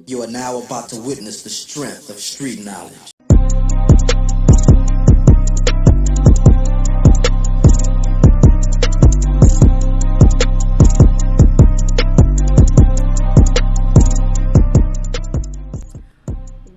You are now about to witness the strength of street knowledge.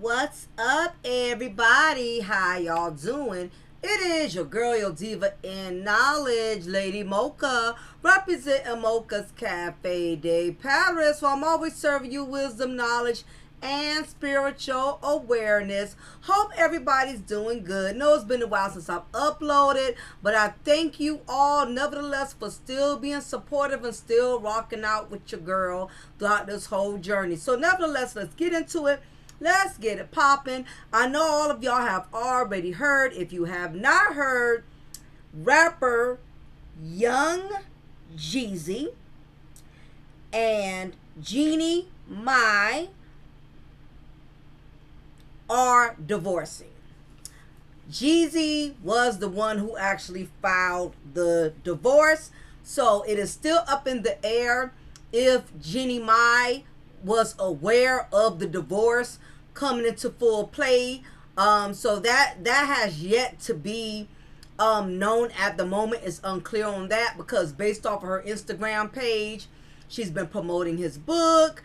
What's up, everybody? How y'all doing? It is your girl, your diva in knowledge, Lady Mocha, representing Mocha's Cafe de Paris. So I'm always serving you wisdom, knowledge, and spiritual awareness. Hope everybody's doing good. Know it's been a while since I've uploaded, but I thank you all nevertheless for still being supportive and still rocking out with your girl throughout this whole journey. So nevertheless, let's get into it. Let's get it popping. I know all of y'all have already heard. If you have not heard, rapper Young Jezzy and Jeannie are divorcing. Jezzy was the one who actually filed the divorce, so it is still up in the air if Jeannie was aware of the divorce coming into full play. So that has yet to be known at the moment. It's unclear on that because based off of her Instagram page, she's been promoting his book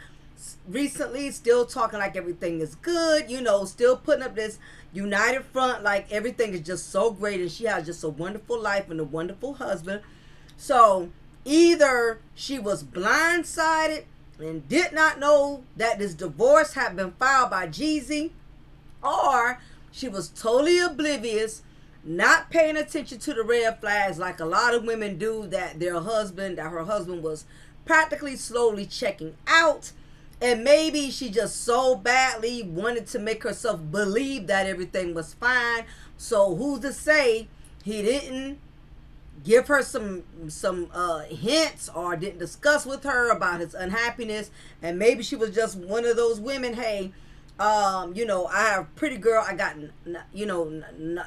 recently, still talking like everything is good, still putting up this united front like everything is just so great and she has just a wonderful life and a wonderful husband. So either she was blindsided and did not know that this divorce had been filed by Jezzy, or she was totally oblivious, not paying attention to the red flags like a lot of women do, that her husband was practically slowly checking out, and maybe she just so badly wanted to make herself believe that everything was fine. So who's to say he didn't give her some hints or didn't discuss with her about his unhappiness, and maybe she was just one of those women, hey, I have pretty girl, I got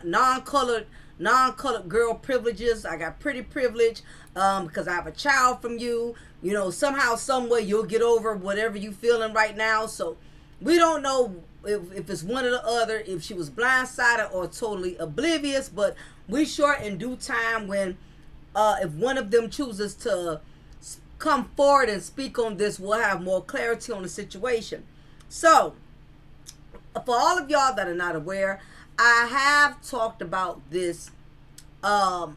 non-colored girl privileges, I got pretty privilege because I have a child from you, somehow some way you'll get over whatever you feeling right now. So we don't know if it's one or the other, if she was blindsided or totally oblivious, but we sure in due time, when if one of them chooses to come forward and speak on this, we'll have more clarity on the situation. So for all of y'all that are not aware, I have talked about this a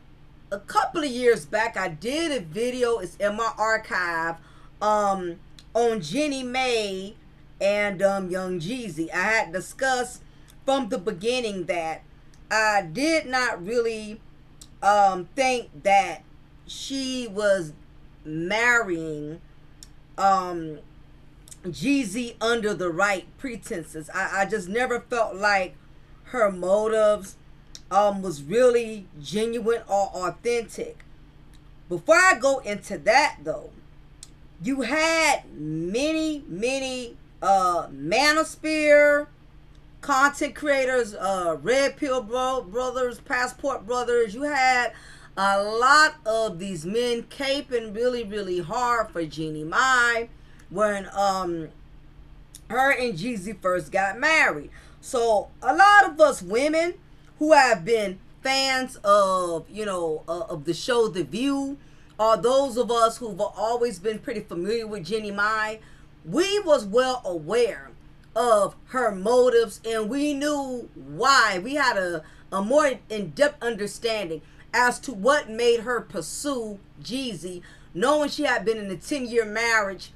couple of years back. I did a video, it's in my archive, on Jeannie and Young Jezzy. I had discussed from the beginning that I did not really think that she was marrying Jezzy under the right pretenses. I just never felt like her motives was really genuine or authentic. Before I go into that though, you had many manosphere content creators, Red Pill Brothers, Passport Brothers. You had a lot of these men caping really hard for Jeannie when her and Jezzy first got married. So a lot of us women who have been fans of of the show The View, or those of us who've always been pretty familiar with Jeannie we was well aware of her motives, and we knew why. We had a more in-depth understanding as to what made her pursue Jezzy, knowing she had been in a 10-year marriage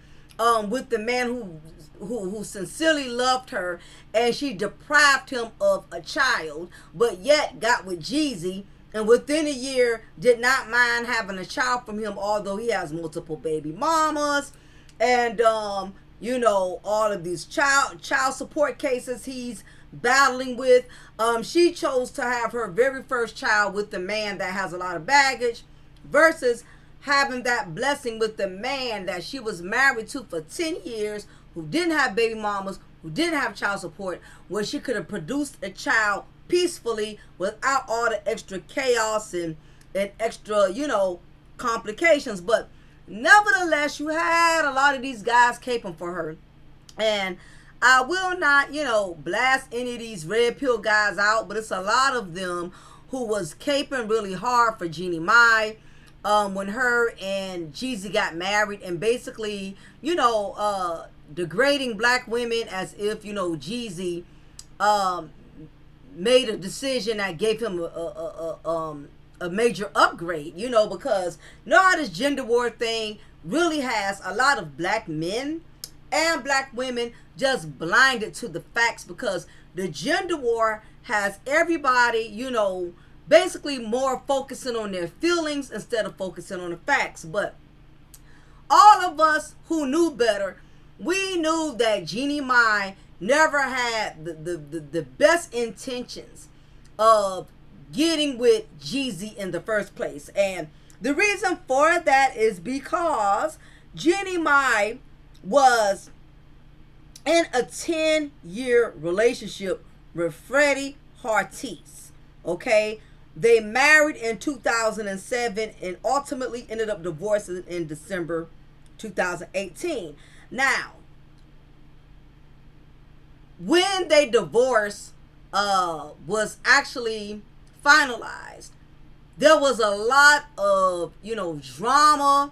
with the man who sincerely loved her, and she deprived him of a child, but yet got with Jezzy, and within a year did not mind having a child from him, although he has multiple baby mamas, and all of these child support cases he's battling with. She chose to have her very first child with the man that has a lot of baggage, versus having that blessing with the man that she was married to for 10 years, who didn't have baby mamas, who didn't have child support, where she could have produced a child peacefully without all the extra chaos and extra, complications. But nevertheless, you had a lot of these guys caping for her. And I will not, blast any of these red pill guys out, but it's a lot of them who was caping really hard for Jeannie Mai when her and Jezzy got married, and basically, degrading black women as if, Jezzy made a decision that gave him a major upgrade, because how this gender war thing really has a lot of black men and black women just blinded to the facts, because the gender war has everybody, basically more focusing on their feelings instead of focusing on the facts. But all of us who knew better, we knew that Jeannie Mai never had the best intentions of getting with Jezzy in the first place. And the reason for that is because Jeannie Mai was in a 10-year relationship with Freddie Hartis. Okay? They married in 2007 and ultimately ended up divorcing in December 2018. Now, when they divorced was actually finalized, there was a lot of, drama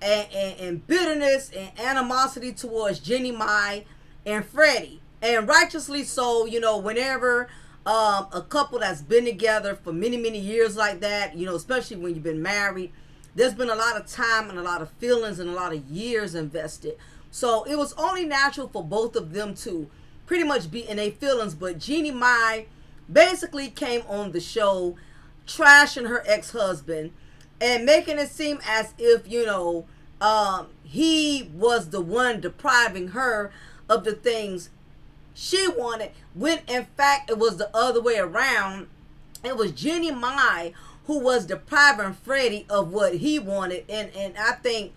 and bitterness and animosity towards Jeannie Mai and Freddie. And righteously so, whenever a couple that's been together for many, many years like that, especially when you've been married, there's been a lot of time and a lot of feelings and a lot of years invested. So it was only natural for both of them to pretty much be in their feelings. But Jeannie Mai basically came on the show trashing her ex-husband and making it seem as if, he was the one depriving her of the things she wanted, when in fact it was the other way around. It was Jeannie Mai who was depriving Freddie of what he wanted, and I think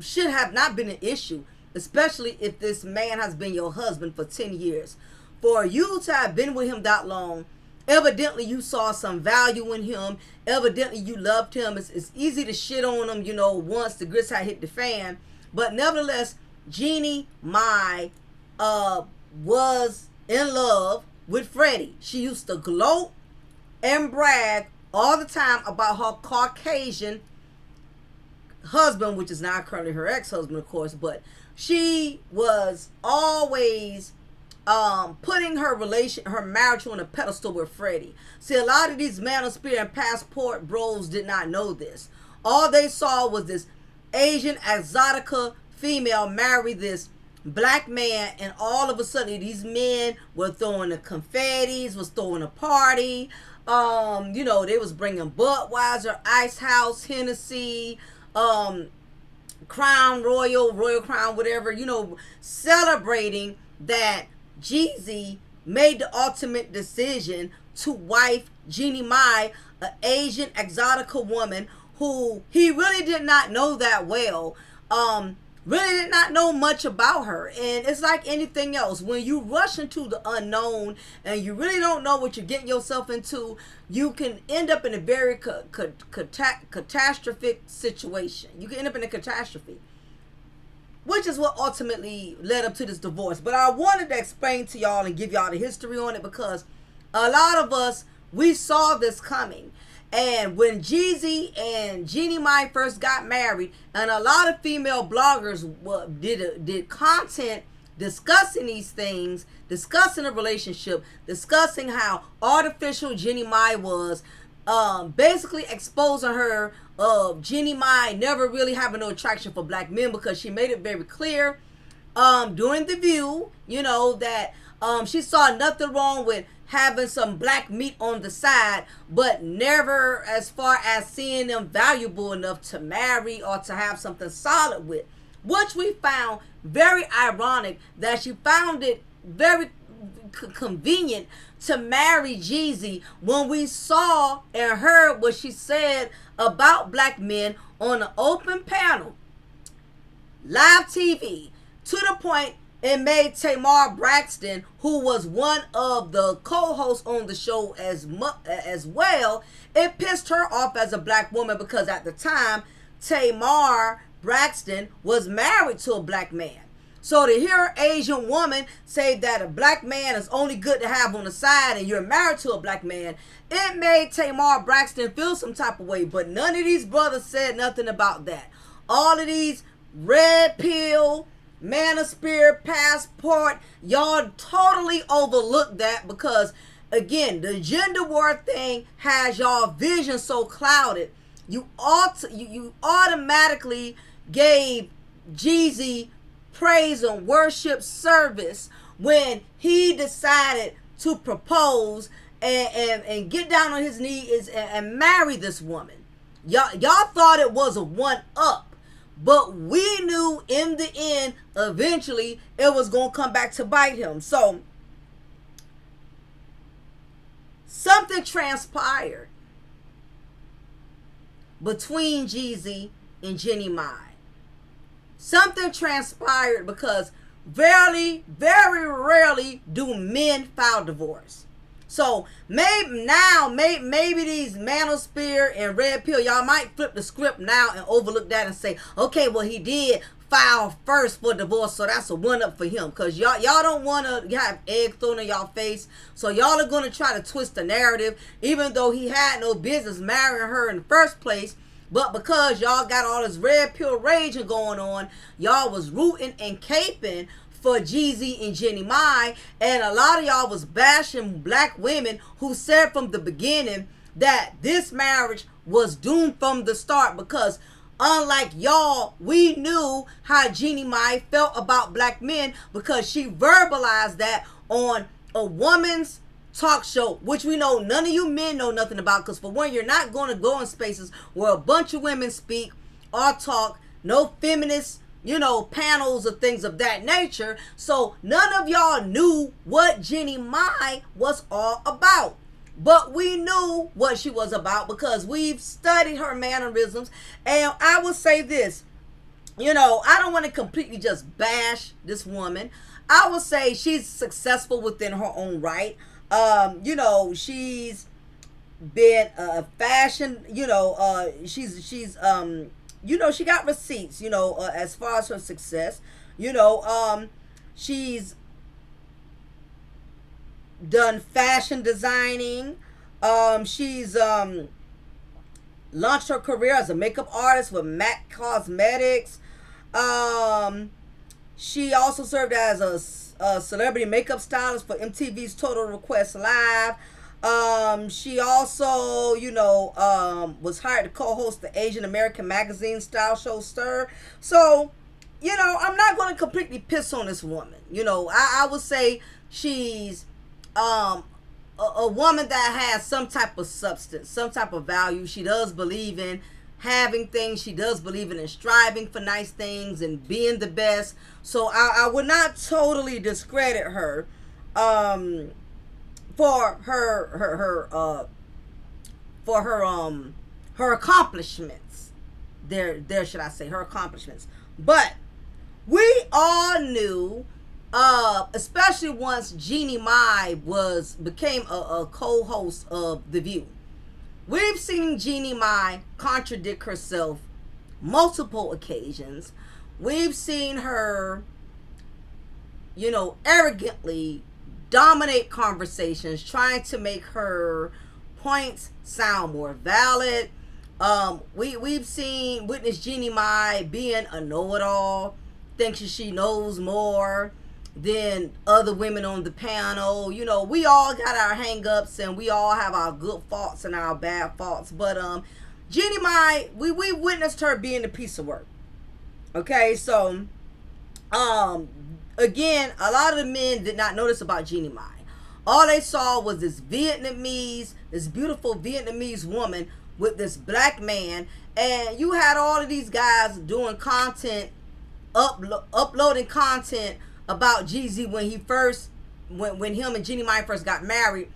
should have not been an issue, especially if this man has been your husband for 10 years. For you to have been with him that long, evidently you saw some value in him, evidently you loved him. It's easy to shit on him, once the grits had hit the fan, but nevertheless, Jeannie Mai was in love with Freddie. She used to gloat and brag all the time about her Caucasian husband, which is now currently her ex-husband, of course, but she was always putting her marriage on a pedestal with Freddie. See, a lot of these manosphere and passport bros did not know this. All they saw was this Asian exotica female marry this black man, and all of a sudden these men were throwing the confettis, was throwing a party. They was bringing Budweiser, Ice House, Hennessy, Crown Royal Crown, whatever, celebrating that Jezzy made the ultimate decision to wife Jeannie Mai, an Asian exotica woman who he really did not know that well. Really did not know much about her. And it's like anything else. When you rush into the unknown and you really don't know what you're getting yourself into, you can end up in a very catastrophic situation. You can end up in a catastrophe, which is what ultimately led up to this divorce. But I wanted to explain to y'all and give y'all the history on it, because a lot of us, we saw this coming. And when Jezzy and Jeannie Mai first got married, and a lot of female bloggers did content discussing these things, discussing the relationship, discussing how artificial Jeannie Mai was, basically exposing her of Jeannie Mai never really having no attraction for black men, because she made it very clear during The View, that she saw nothing wrong with having some black meat on the side, but never as far as seeing them valuable enough to marry or to have something solid with, which we found very ironic, that she found it very convenient to marry Jezzy when we saw and heard what she said about black men on an open panel, live TV, to the point it made Tamar Braxton, who was one of the co-hosts on the show as well, it pissed her off as a black woman, because at the time Tamar Braxton was married to a black man. So to hear an Asian woman say that a black man is only good to have on the side and you're married to a black man, it made Tamar Braxton feel some type of way. But none of these brothers said nothing about that. All of these red pill, man of spirit, passport, y'all totally overlooked that because, again, the gender war thing has y'all vision so clouded. You automatically gave Jezzy praise and worship service when he decided to propose and get down on his knees and marry this woman. Y'all thought it was a one-up, but we knew in the end, eventually, it was going to come back to bite him. So, something transpired between Jezzy and Jeannie Mai. Something transpired because very rarely do men file divorce. So maybe these manosphere and red pill, y'all might flip the script now and overlook that and say, okay, well, he did file first for divorce, so that's a one-up for him. Because y'all don't want to have egg thrown in y'all face. So y'all are going to try to twist the narrative, even though he had no business marrying her in the first place. But because y'all got all this red pill raging going on, y'all was rooting and caping for Jezzy and Jeannie Mai, and a lot of y'all was bashing black women who said from the beginning that this marriage was doomed from the start because unlike y'all, we knew how Jeannie Mai felt about black men because she verbalized that on a woman's talk show, which we know none of you men know nothing about because for one, you're not going to go in spaces where a bunch of women speak or talk, no feminist, panels or things of that nature. So none of y'all knew what Jeannie Mai was all about. But we knew what she was about because we've studied her mannerisms. And I will say this, I don't want to completely just bash this woman. I will say she's successful within her own right. She's been fashion, she got receipts, as far as her success, she's done fashion designing. She's launched her career as a makeup artist with MAC Cosmetics. She also served as a celebrity makeup stylist for MTV's Total Request Live. She also, was hired to co-host the Asian American magazine style show Stir. So, I'm not going to completely piss on this woman. I would say she's a woman that has some type of substance, some type of value. She does believe in having things. She does believe in striving for nice things and being the best. So I would not totally discredit her for her accomplishments. There should I say her accomplishments. But we all knew, especially once Jeannie Mai became a co-host of The View. We've seen Jeannie Mai contradict herself multiple occasions. We've seen her, arrogantly dominate conversations, trying to make her points sound more valid. We've witnessed Jeannie Mai being a know-it-all, thinks she knows more than other women on the panel. We all got our hang-ups and we all have our good faults and our bad faults. But Jeannie Mai, we witnessed her being a piece of work. Okay, so again, a lot of the men did not notice about Jeannie Mai. All they saw was this beautiful Vietnamese woman with this black man, and you had all of these guys doing content, uploading content about Jezzy when him and Jeannie Mai first got married,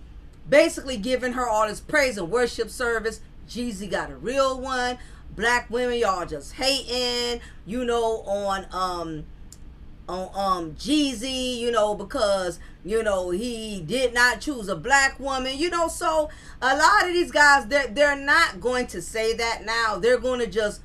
basically giving her all this praise and worship service. Jezzy got a real one. Black women, y'all just hating, on Jezzy, because, he did not choose a black woman, so a lot of these guys, they're not going to say that now. They're going to just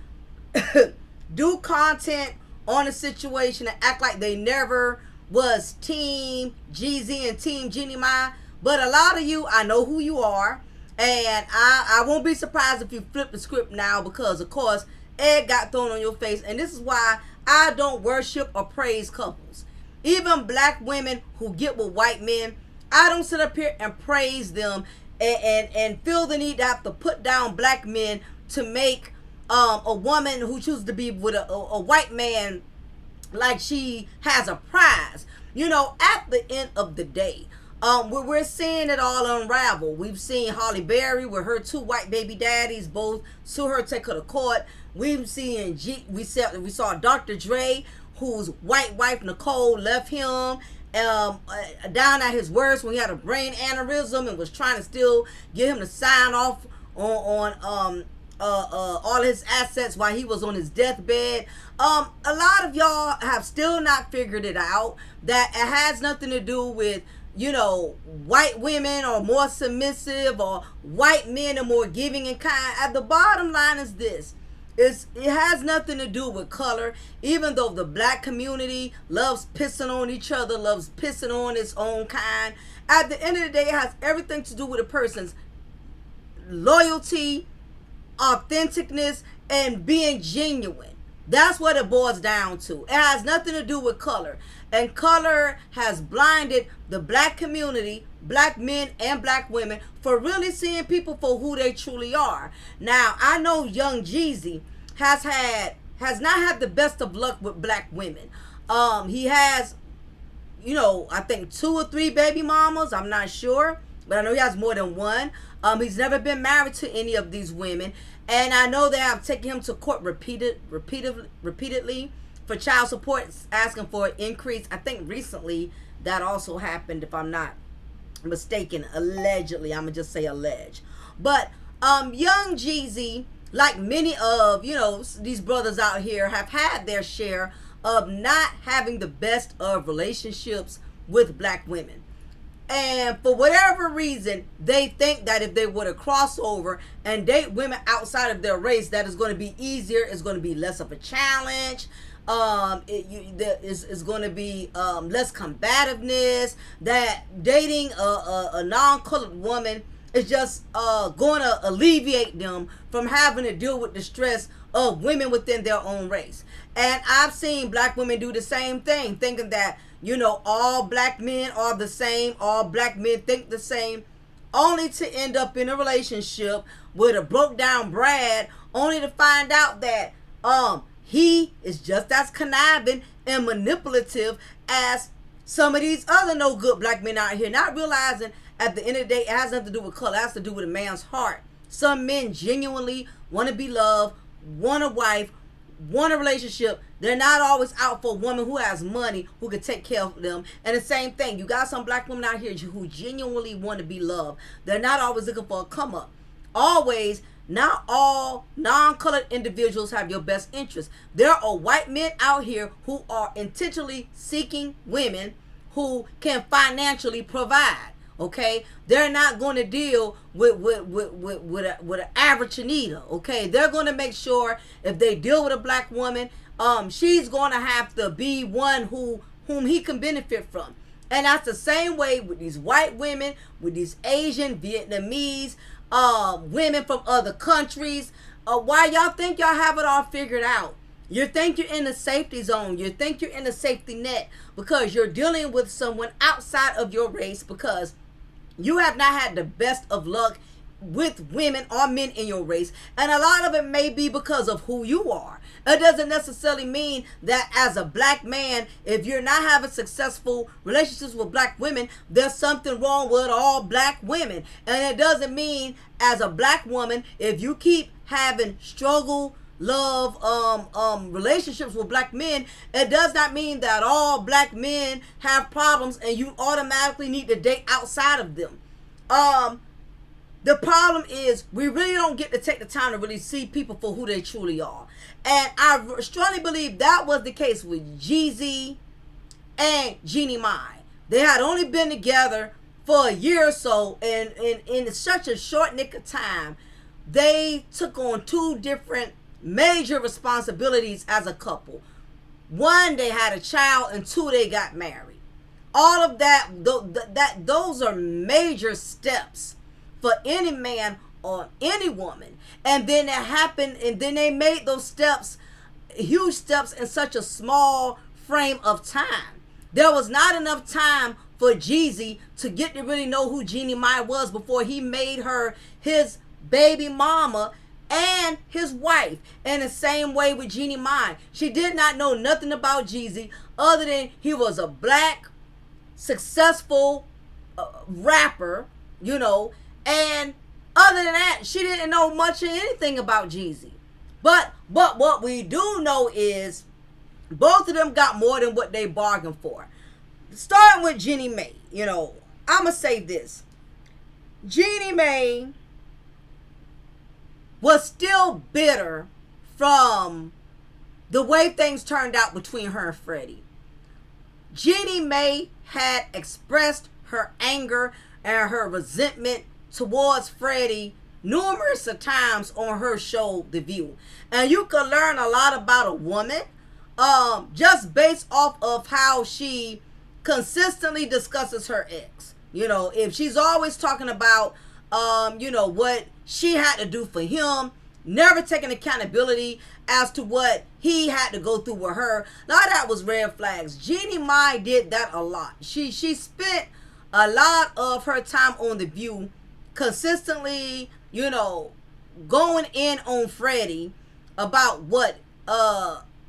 do content on a situation and act like they never was Team Jezzy and Team Jeannie Mai. But a lot of you, I know who you are. And I won't be surprised if you flip the script now, because, of course, egg got thrown on your face. And this is why I don't worship or praise couples. Even black women who get with white men, I don't sit up here and praise them and feel the need to have to put down black men to make a woman who chooses to be with a white man like she has a prize. You know, at the end of the day, we're seeing it all unravel. We've seen Holly Berry with her 2 white baby daddies both sue her, take her to court. We've seen we saw Dr. Dre, whose white wife Nicole left him down at his worst when he had a brain aneurysm and was trying to still get him to sign off on all his assets while he was on his deathbed. A lot of y'all have still not figured it out, that it has nothing to do with, you know, white women are more submissive or white men are more giving and kind. At the bottom line is this. It has nothing to do with color, even though the black community loves pissing on each other, loves pissing on its own kind. At the end of the day, it has everything to do with a person's loyalty, authenticness, and being genuine. That's what it boils down to. It has nothing to do with color. And color has blinded the black community, black men and black women, for really seeing people for who they truly are. Now, I know young Jezzy has not had the best of luck with black women. He has, you know, I think 2 or 3 baby mamas. I'm not sure, but I know he has more than one. He's never been married to any of these women. And I know they have taken him to court repeatedly for child support, asking for an increase. I think recently that also happened, if I'm not mistaken, allegedly. I'm gonna just say alleged. But young Jezzy, like many of, you know, these brothers out here, have had their share of not having the best of relationships with black women. And for whatever reason, they think that if they were to cross over and date women outside of their race, that is going to be easier. It's going to be less of a challenge. It's going to be less combativeness. That dating a non-colored woman is just going to alleviate them from having to deal with the stress of women within their own race. And I've seen black women do the same thing, thinking that, you know, all black men are the same, all black men think the same, only to end up in a relationship with a broke down Brad, only to find out that he is just as conniving and manipulative as some of these other no good black men out here, not realizing at the end of the day it has nothing to do with color, it has to do with a man's heart. Some men genuinely want to be loved, want a wife, want a relationship. They're not always out for a woman who has money, who can take care of them. And the same thing, you got some black women out here who genuinely want to be loved. They're not always looking for a come up. Always, not all non-colored individuals have your best interest. There are white men out here who are intentionally seeking women who can financially provide. Okay, they're not going to deal with an average Anita. Okay, they're going to make sure if they deal with a black woman, she's going to have to be one whom he can benefit from. And that's the same way with these white women, with these Asian, Vietnamese women from other countries. Why y'all think y'all have it all figured out? You think you're in the safety zone. You think you're in the safety net because you're dealing with someone outside of your race, because you have not had the best of luck with women or men in your race. And a lot of it may be because of who you are. It doesn't necessarily mean that as a black man, if you're not having successful relationships with black women, there's something wrong with all black women. And it doesn't mean as a black woman, if you keep having struggle, love, relationships with black men, it does not mean that all black men have problems and you automatically need to date outside of them. The problem is we really don't get to take the time to really see people for who they truly are. And I strongly believe that was the case with Jezzy and Jeannie Mai. They had only been together for a year or so, and in such a short nick of time, they took on 2 different major responsibilities as a couple. One, they had a child, and two, they got married. All of that, those are major steps for any man or any woman. And then it happened, and then they made those steps, huge steps, in such a small frame of time. There was not enough time for Jezzy to get to really know who Jeannie Mai was before he made her his baby mama and his wife. And the same way with Jeannie Mai. She did not know nothing about Jezzy other than he was a black, successful rapper, you know, and other than that, she didn't know much of anything about Jezzy. But what we do know is both of them got more than what they bargained for. Starting with Jeannie Mai, you know, I'ma say this. Jeannie Mai was still bitter from the way things turned out between her and Freddie. Jeannie Mai had expressed her anger and her resentment towards Freddie numerous of times on her show, The View. And you can learn a lot about a woman just based off of how she consistently discusses her ex. You know, if she's always talking about, you know, what she had to do for him, never taking accountability as to what he had to go through with her. Now that was red flags. Jeannie Mai did that a lot. She spent a lot of her time on The View consistently, you know, going in on Freddie about what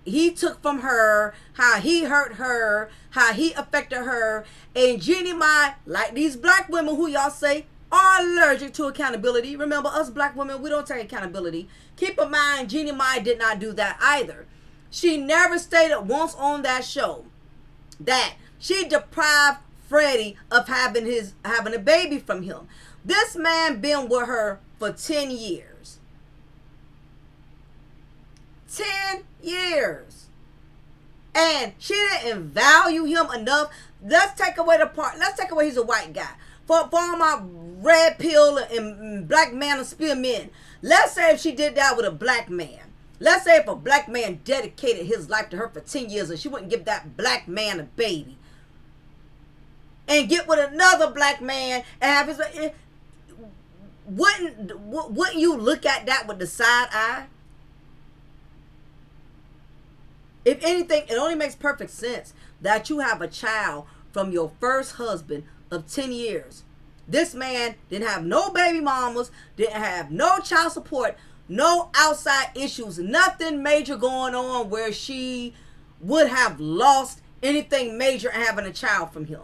he took from her, how he hurt her, how he affected her. And Jeannie Mai, like these black women who y'all say are allergic to accountability. Remember, us black women, we don't take accountability. Keep in mind, Jeannie Mai did not do that either. She never stated once on that show that she deprived Freddie of having a baby from him. This man been with her for 10 years. 10 years. And she didn't value him enough. Let's take away the part. Let's take away he's a white guy. For all my red pill and black man and spear men. Let's say if she did that with a black man. Let's say if a black man dedicated his life to her for 10 years and she wouldn't give that black man a baby. And get with another black man and have his... Wouldn't you look at that with the side eye? If anything, it only makes perfect sense that you have a child from your first husband of 10 years. This man didn't have no baby mamas, didn't have no child support, no outside issues, nothing major going on where she would have lost anything major in having a child from him.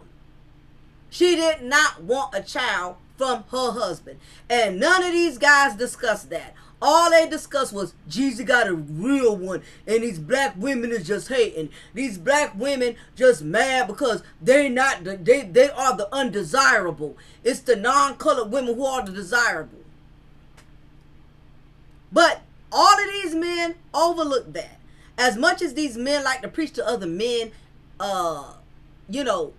She did not want a child from her husband. And none of these guys discussed that. All they discussed was Jezzy got a real one and these black women is just hating. These black women just mad because they are the undesirable. It's the non-colored women who are the desirable. But all of these men overlook that. As much as these men like to preach to other men, you know,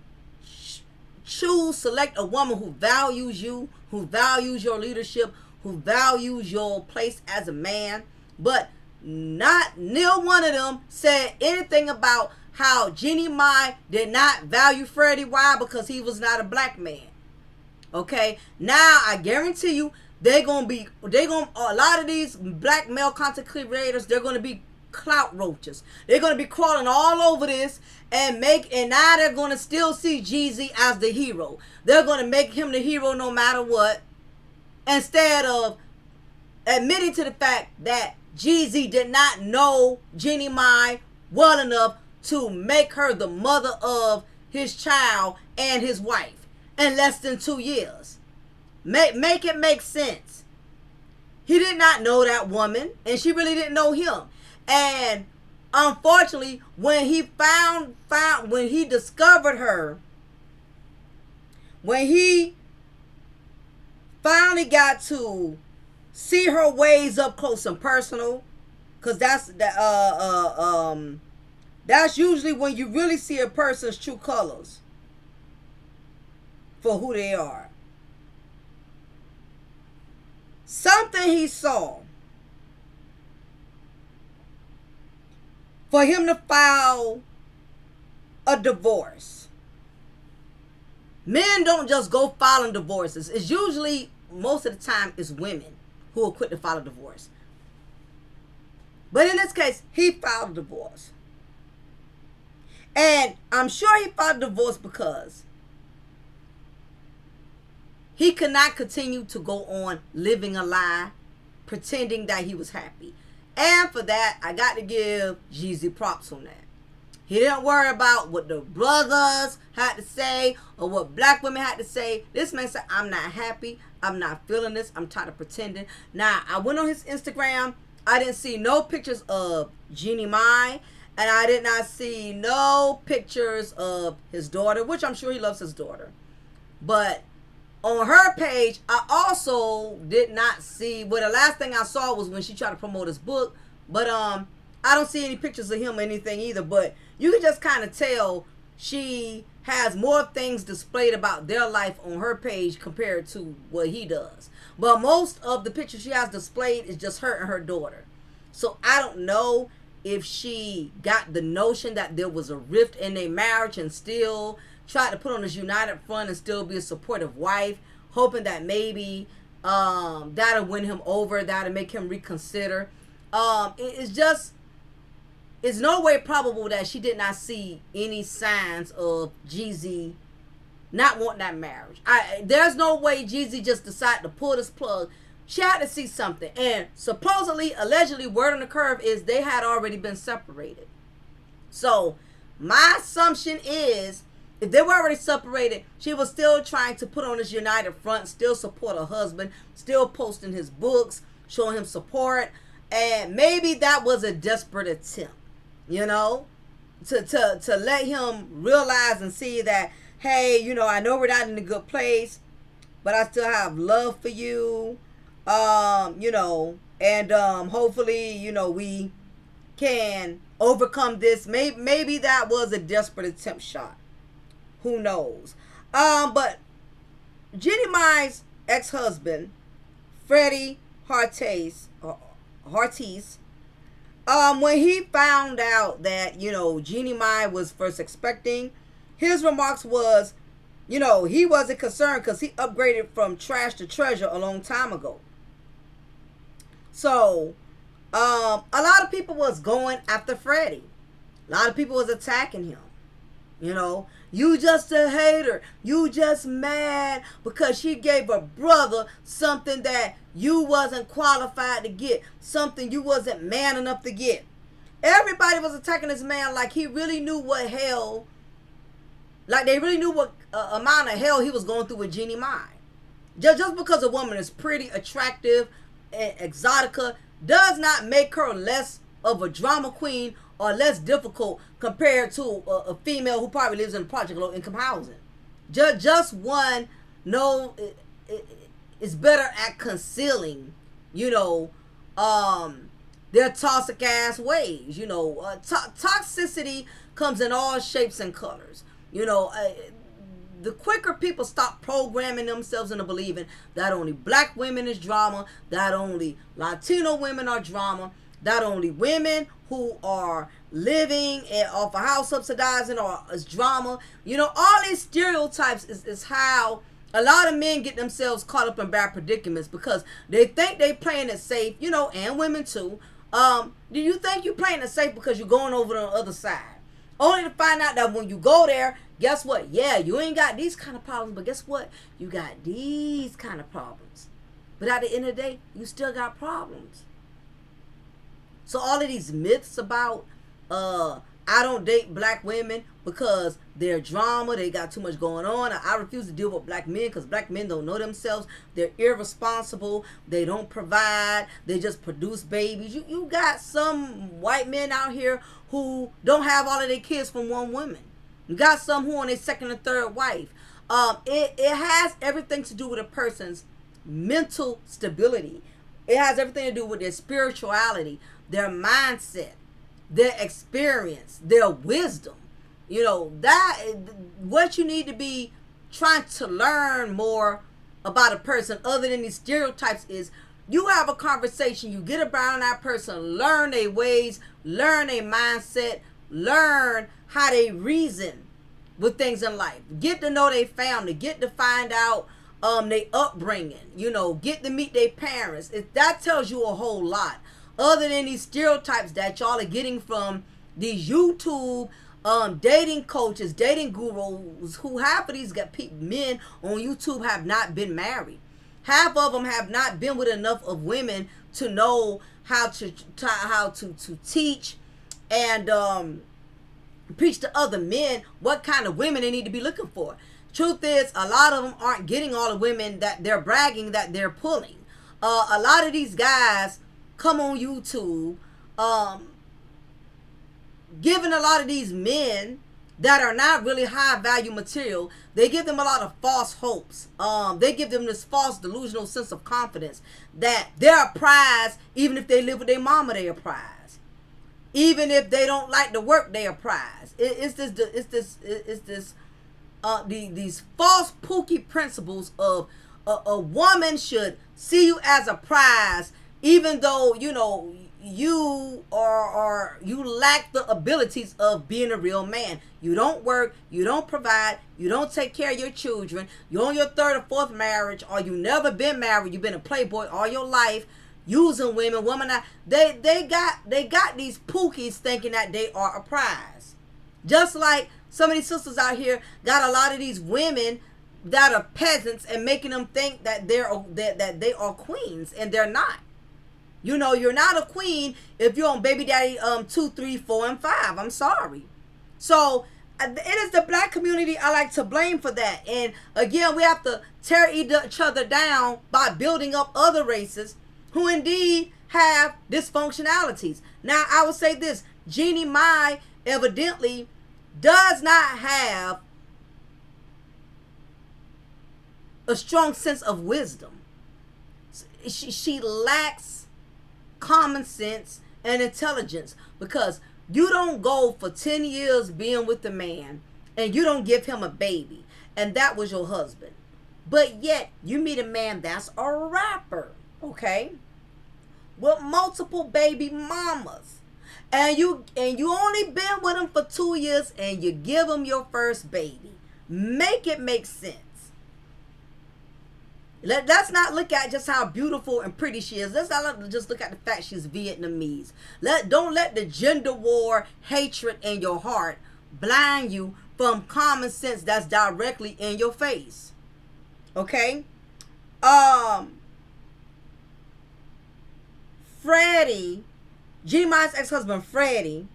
select a woman who values you, who values your leadership, who values your place as a man. But neither one of them said anything about how Jeannie Mai did not value Freddie. Why? Because he was not a black man. Okay? Now, I guarantee you, a lot of these black male content creators, they're going to be clout roaches. They're going to be crawling all over this and now they're going to still see Jezzy as the hero. They're going to make him the hero no matter what, instead of admitting to the fact that Jezzy did not know Jeannie Mai well enough to make her the mother of his child and his wife in less than 2 years. Make it make sense. He did not know that woman, and she really didn't know him. And unfortunately, when he when he discovered her, when he finally got to see her ways up close and personal, because that's usually when you really see a person's true colors for who they are. Something he saw for him to file a divorce. Men don't just go filing divorces. It's usually, most of the time, it's women who will quit to file a divorce. But in this case, he filed a divorce. And I'm sure he filed a divorce because he could not continue to go on living a lie, pretending that he was happy. And for that, I got to give Jezzy props on that. He didn't worry about what the brothers had to say or what black women had to say. This man said, I'm not happy. I'm not feeling this. I'm tired of pretending. Now, I went on his Instagram. I didn't see no pictures of Jeannie Mai. And I did not see no pictures of his daughter, which I'm sure he loves his daughter. But on her page, I also did not see, well, the last thing I saw was when she tried to promote his book. But I don't see any pictures of him or anything either. But you can just kind of tell she has more things displayed about their life on her page compared to what he does. But most of the pictures she has displayed is just her and her daughter. So I don't know if she got the notion that there was a rift in their marriage and still tried to put on this united front and still be a supportive wife, hoping that maybe that'll win him over, that'll make him reconsider. It's no way probable that she did not see any signs of Jezzy not wanting that marriage. There's no way Jezzy just decided to pull this plug. She had to see something. And supposedly, allegedly, word on the curve is they had already been separated. So, my assumption is, if they were already separated, she was still trying to put on this united front, still support her husband, still posting his books, showing him support. And maybe that was a desperate attempt, you know, to let him realize and see that, hey, you know, I know we're not in a good place, but I still have love for you. You know, and hopefully, you know, we can overcome this. Maybe that was a desperate attempt shot. Who knows? But Jeannie Mai's ex-husband, Freddie Hartis, when he found out that, you know, Jeannie Mai was first expecting, his remarks was, you know, he wasn't concerned because he upgraded from trash to treasure a long time ago. So, a lot of people was going after Freddie. A lot of people was attacking him. You know, you just a hater. You just mad because she gave her brother something that you wasn't qualified to get. Something you wasn't man enough to get. Everybody was attacking this man like he really knew what hell, like they really knew what amount of hell he was going through with Jeannie Mai. Just because a woman is pretty, attractive, exotica does not make her less of a drama queen or less difficult compared to a female who probably lives in a project low income housing. Just one is better at concealing, you know, their toxic ass ways. You know, toxicity comes in all shapes and colors. You know, the quicker people stop programming themselves into believing that only black women is drama, that only Latino women are drama, that only women who are living off a house subsidizing is drama. You know, all these stereotypes is how a lot of men get themselves caught up in bad predicaments because they think they playing it safe, you know, and women too. Do you think you playing it safe because you're going over to the other side? Only to find out that when you go there, guess what? Yeah, you ain't got these kind of problems, but guess what? You got these kind of problems. But at the end of the day, you still got problems. So all of these myths about I don't date black women because they're drama, they got too much going on. I refuse to deal with black men because black men don't know themselves. They're irresponsible. They don't provide. They just produce babies. You got some white men out here who don't have all of their kids from one woman. You got some who on their second or third wife. It has everything to do with a person's mental stability. It has everything to do with their spirituality, their mindset, their experience, their wisdom. You know, that what you need to be trying to learn more about a person other than these stereotypes is You have a conversation, you get around that person, learn their ways, learn their mindset, learn how they reason with things in life. Get to know their family, get to find out their upbringing, get to meet their parents. That tells you a whole lot. Other than these stereotypes that y'all are getting from these YouTube dating coaches, dating gurus, who half of these men on YouTube have not been married. Half of them have not been with enough of women to know how to teach and preach to other men what kind of women they need to be looking for. Truth is, a lot of them aren't getting all the women that they're bragging that they're pulling. A lot of these guys come on YouTube giving a lot of these men that are not really high value material, they give them a lot of false hopes. They give them this false delusional sense of confidence that they're a prize. Even if they live with their mama, they're a prize. Even if they don't like to work, they're a prize. These false pooky principles of a woman should see you as a prize, even though you lack the abilities of being a real man. You don't work, you don't provide, you don't take care of your children, you're on your third or fourth marriage, or you never been married, you've been a playboy all your life, using women, they got these pookies thinking that they are a prize. Just like some of these sisters out here got a lot of these women that are peasants and making them think that they are queens, and they're not. You're not a queen if you're on baby daddy 2, 3, 4, and 5. I'm sorry. So it is the black community I like to blame for that. And again, we have to tear each other down by building up other races who indeed have dysfunctionalities. Now, I will say this: Jeannie Mai evidently does not have a strong sense of wisdom. She lacks common sense and intelligence, because you don't go for 10 years being with the man and you don't give him a baby, and that was your husband, but yet you meet a man that's a rapper, okay, with multiple baby mamas, and you only been with him for 2 years, and you give him your first baby. Make it make sense. Let's not look at just how beautiful and pretty she is. Let's not just look at the fact she's Vietnamese. Don't let the gender war hatred in your heart blind you from common sense that's directly in your face. Okay? Freddie, Jeannie Mai's ex-husband Freddie,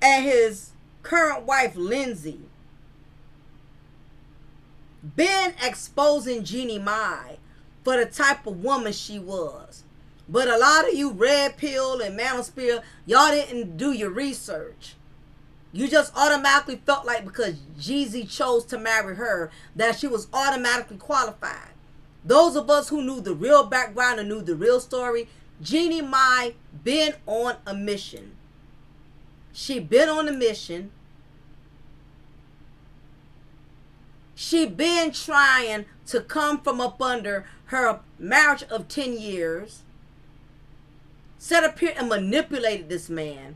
and his current wife Lindsay been exposing Jeannie Mai for the type of woman she was. But a lot of you red pill and manosphere, y'all didn't do your research. You just automatically felt like because Jezzy chose to marry her that she was automatically qualified. Those of us who knew the real background and knew the real story, Jeannie Mai been on a mission. She been on a mission. She been trying to come from up under her marriage of 10 years. Set up here and manipulated this man.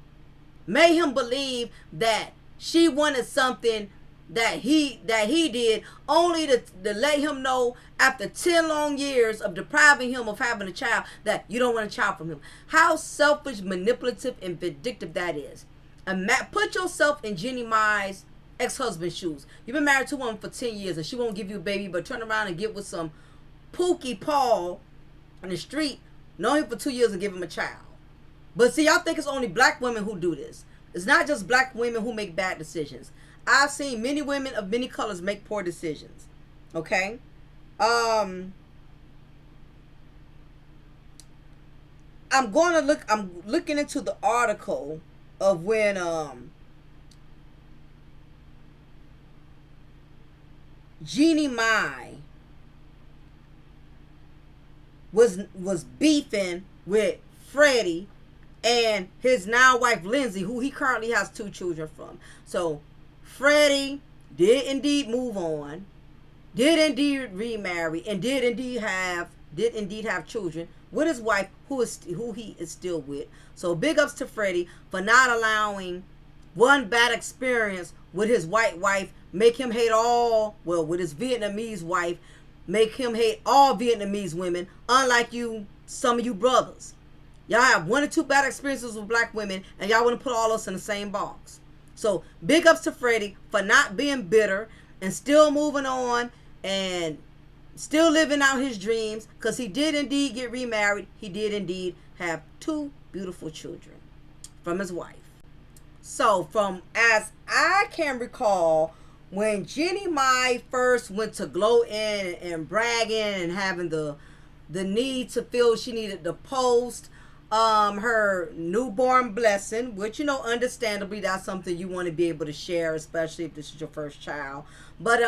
Made him believe that she wanted something that he did, only to let him know after 10 long years of depriving him of having a child that you don't want a child from him. How selfish, manipulative, and vindictive that is. And put yourself in Jeannie Mai's ex-husband's shoes. You've been married to a woman for 10 years and she won't give you a baby, but turn around and get with some Pookie Paul in the street, know him for 2 years and give him a child. But see, y'all think it's only black women who do this. It's not just black women who make bad decisions. I've seen many women of many colors make poor decisions. Okay? I'm looking into the article of when Jeannie Mai was beefing with Freddie and his now wife Lindsay, who he currently has 2 children from. So Freddie did indeed move on, did indeed remarry, and did indeed have children with his wife, who he is still with. So big ups to Freddie for not allowing one bad experience with his white wife make him hate with his Vietnamese wife, make him hate all Vietnamese women, unlike some of you brothers. Y'all have one or two bad experiences with black women, and y'all want to put all us in the same box. So big ups to Freddie for not being bitter and still moving on and still living out his dreams, because he did indeed get remarried. He did indeed have 2 beautiful children from his wife. So from as I can recall, when Jeannie Mai first went to gloating and bragging and having the need to feel she needed to post her newborn blessing, which, understandably, that's something you want to be able to share, especially if this is your first child. But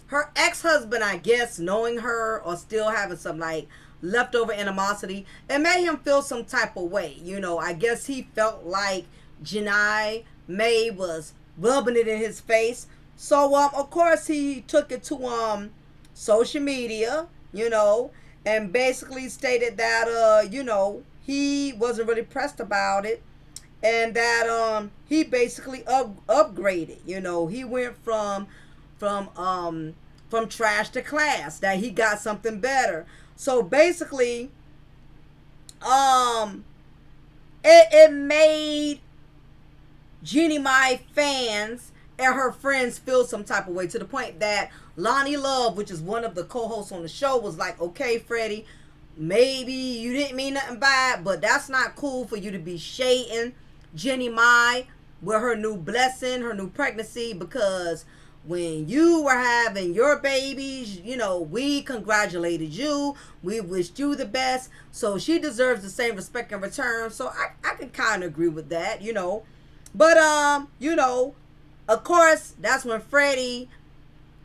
her ex-husband, I guess, knowing her or still having some like leftover animosity, it made him feel some type of way. I guess he felt like Jeannie Mai was rubbing it in his face. So of course he took it to social media, and basically stated that he wasn't really pressed about it, and that he basically upgraded. He went from trash to class, that he got something better. So basically it made Jeannie Mai fans and her friends feel some type of way, to the point that Lonnie Love, which is one of the co-hosts on the show, was like, okay, Freddie, maybe you didn't mean nothing by it, but that's not cool for you to be shading Jeannie Mai with her new blessing, her new pregnancy, because when you were having your babies, we congratulated you. We wished you the best. So she deserves the same respect in return. So I can kind of agree with that, But, of course, that's when Freddie,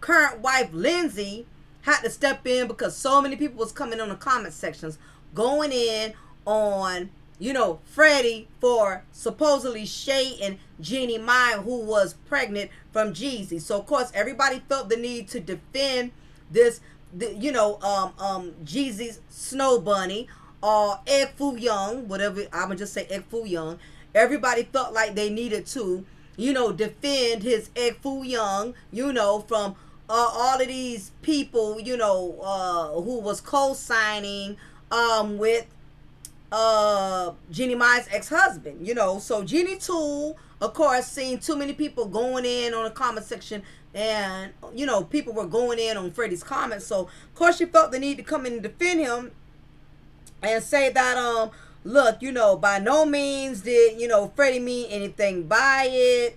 current wife Lindsay, had to step in, because so many people was coming on the comment sections going in on, Freddie for supposedly shading Jeannie Mai, who was pregnant from Jezzy. So of course everybody felt the need to defend this, Jezzy's snow bunny, or Egg Foo Young, whatever, I'm gonna just say Egg Foo Young. Everybody felt like they needed to, defend his Egg Foo Young, from all of these people, who was co-signing with Jeannie Mai's ex-husband, So Jeannie too, of course, seen too many people going in on the comment section, and people were going in on Freddie's comments. So of course she felt the need to come in and defend him and say that look, by no means did Freddie mean anything by it.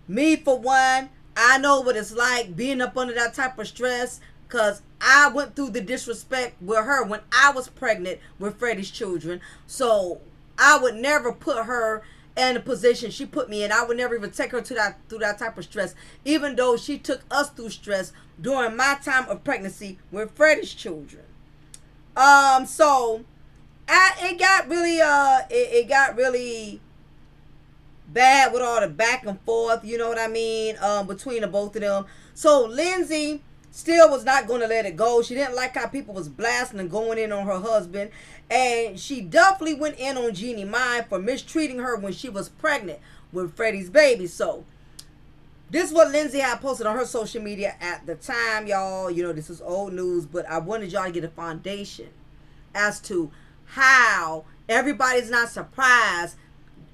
Me for one, I know what it's like being up under that type of stress, because I went through the disrespect with her when I was pregnant with Freddie's children. So I would never put her in the position she put me in. I would never even take her through that type of stress, even though she took us through stress during my time of pregnancy with Freddie's children. So it got really bad with all the back and forth, you know what I mean, between the both of them. So Lindsay still was not going to let it go. She didn't like how people was blasting and going in on her husband, and she definitely went in on Jeannie Mai for mistreating her when she was pregnant with Freddie's baby. So this is what Lindsay had posted on her social media at the time, y'all. This is old news, but I wanted y'all to get a foundation as to how everybody's not surprised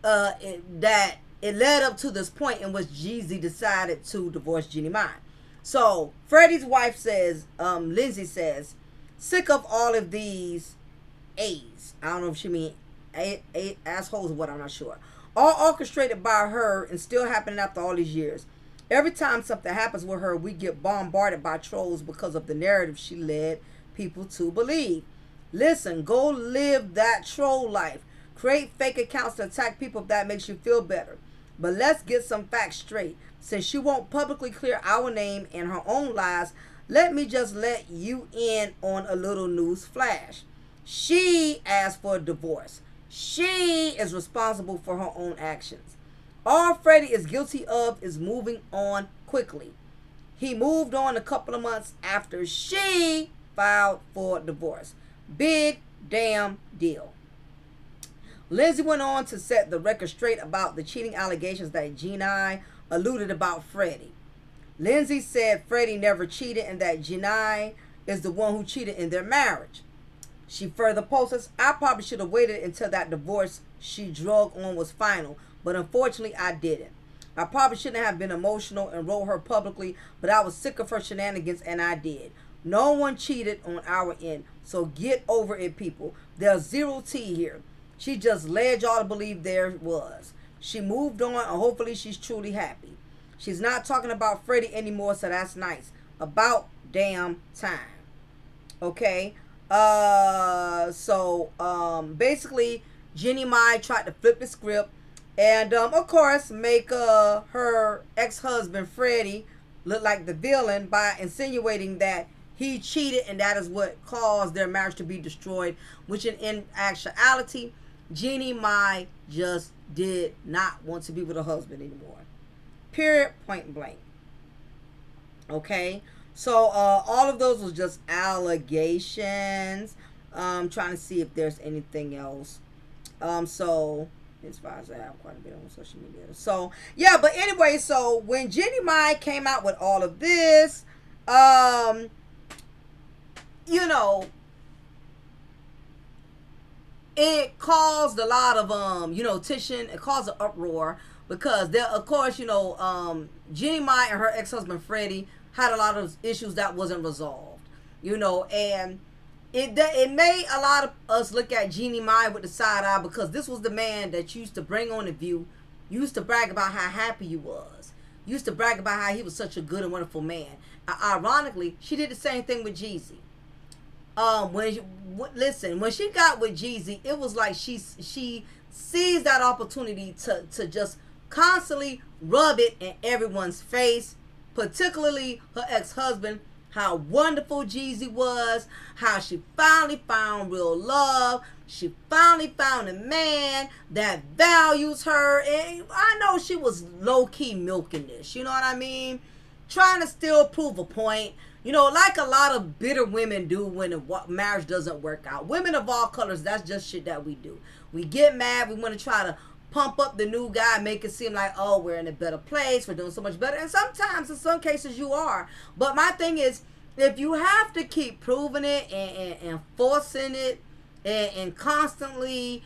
that it led up to this point in which Jezzy decided to divorce Jeannie Mai. So Freddie's wife says, Lindsay says, sick of all of these A's. I don't know if she mean assholes or what, I'm not sure. All orchestrated by her and still happening after all these years. Every time something happens with her, we get bombarded by trolls because of the narrative she led people to believe. Listen, go live that troll life. Create fake accounts to attack people if that makes you feel better. But let's get some facts straight. Since she won't publicly clear our name and her own lies, let me just let you in on a little news flash. She asked for a divorce. She is responsible for her own actions. All Freddie is guilty of is moving on quickly. He moved on a couple of months after she filed for divorce. Big damn deal. Lindsay went on to set the record straight about the cheating allegations that Jeannie alluded about Freddie. Lindsay said Freddie never cheated and that Jeannie is the one who cheated in their marriage. She further posted, I probably should have waited until that divorce she drug on was final, but unfortunately I didn't. I probably shouldn't have been emotional and wrote her publicly, but I was sick of her shenanigans and I did. No one cheated on our end, so get over it, people. There's zero tea here. She just led y'all to believe there was. She moved on and hopefully she's truly happy. She's not talking about Freddie anymore, so that's nice. About damn time. Okay? Basically, Jeannie Mai tried to flip the script and, of course, make her ex-husband, Freddie, look like the villain by insinuating that he cheated and that is what caused their marriage to be destroyed, which in actuality, Jeannie Mai just did not want to be with her husband anymore. Period, point blank. Okay? So, all of those was just allegations. Trying to see if there's anything else. So, as far as I have quite a bit on social media. So, yeah, but anyway, so when Jeannie Mai came out with all of this, you know, it caused a lot of, tension. It caused an uproar because there, of course, Jeannie Mai and her ex-husband Freddie had a lot of issues that wasn't resolved, and it made a lot of us look at Jeannie Mai with the side eye because this was the man that used to bring on The View, used to brag about how happy he was, used to brag about how he was such a good and wonderful man. Ironically, she did the same thing with Jezzy. When she got with Jezzy, it was like she seized that opportunity to just constantly rub it in everyone's face, particularly her ex-husband, how wonderful Jezzy was, how she finally found real love. She finally found a man that values her. And I know she was low-key milking this, you know what I mean? Trying to still prove a point. Like a lot of bitter women do when a marriage doesn't work out. Women of all colors, that's just shit that we do. We get mad. We want to try to pump up the new guy, make it seem like, oh, we're in a better place. We're doing so much better. And sometimes, in some cases, you are. But my thing is, if you have to keep proving it and forcing it and constantly,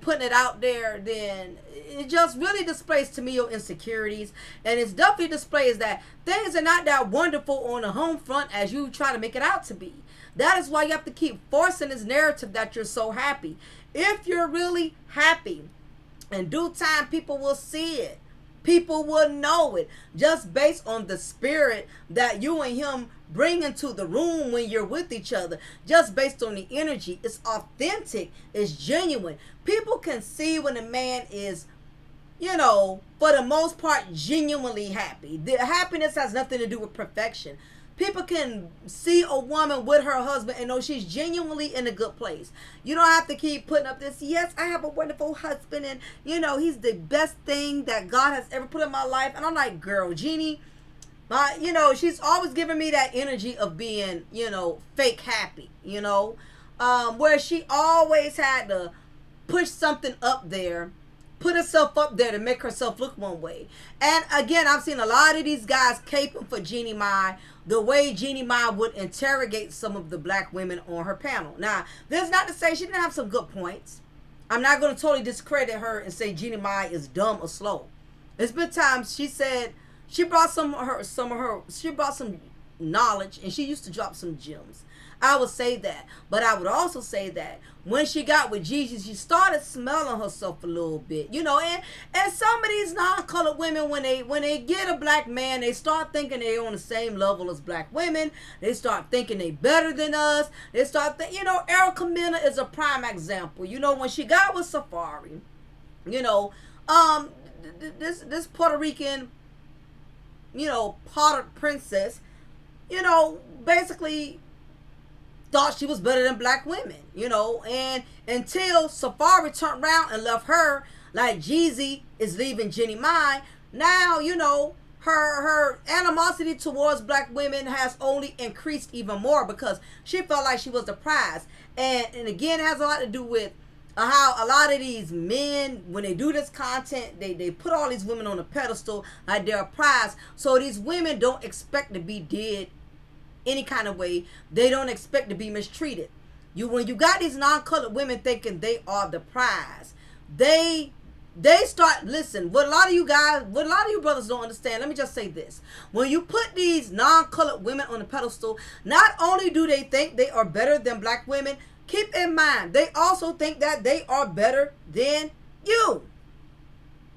putting it out there, then it just really displays to me your insecurities. And it definitely displays that things are not that wonderful on the home front as you try to make it out to be. That is why you have to keep forcing this narrative that you're so happy. If you're really happy, in due time, people will see it. People will know it just based on the spirit that you and him bring into the room when you're with each other. Just based on the energy. It's authentic. It's genuine. People can see when a man is, for the most part, genuinely happy. The happiness has nothing to do with perfection. People can see a woman with her husband and know she's genuinely in a good place. You don't have to keep putting up this, yes, I have a wonderful husband and, he's the best thing that God has ever put in my life. And I'm like, girl, Jeannie, she's always giving me that energy of being, fake happy, where she always had to push something up there, put herself up there to make herself look one way. And again, I've seen a lot of these guys caping for Jeannie Mai, the way Jeannie Mai would interrogate some of the black women on her panel. Now, that's not to say she didn't have some good points. I'm not going to totally discredit her and say Jeannie Mai is dumb or slow. There's been times she said she brought some knowledge and she used to drop some gems. I would say that. But I would also say that when she got with Jezzy, she started smelling herself a little bit. And some of these non-colored women, when they get a black man, they start thinking they're on the same level as black women. They start thinking they better than us. They start Erica Mena is a prime example. When she got with Safari, this Puerto Rican, potted princess, basically thought she was better than black women, and until Safari turned around and left her, like Jezzy is leaving Jeannie Mai. Now, her animosity towards black women has only increased even more because she felt like she was the prize. And again, it has a lot to do with how a lot of these men, when they do this content, they put all these women on a pedestal like they're a prize. So these women don't expect to be did any kind of way. They don't expect to be mistreated. When you got these non-colored women thinking they are the prize, they start, listen, what a lot of you brothers don't understand, let me just say this. When you put these non-colored women on the pedestal, not only do they think they are better than black women, keep in mind, they also think that they are better than you.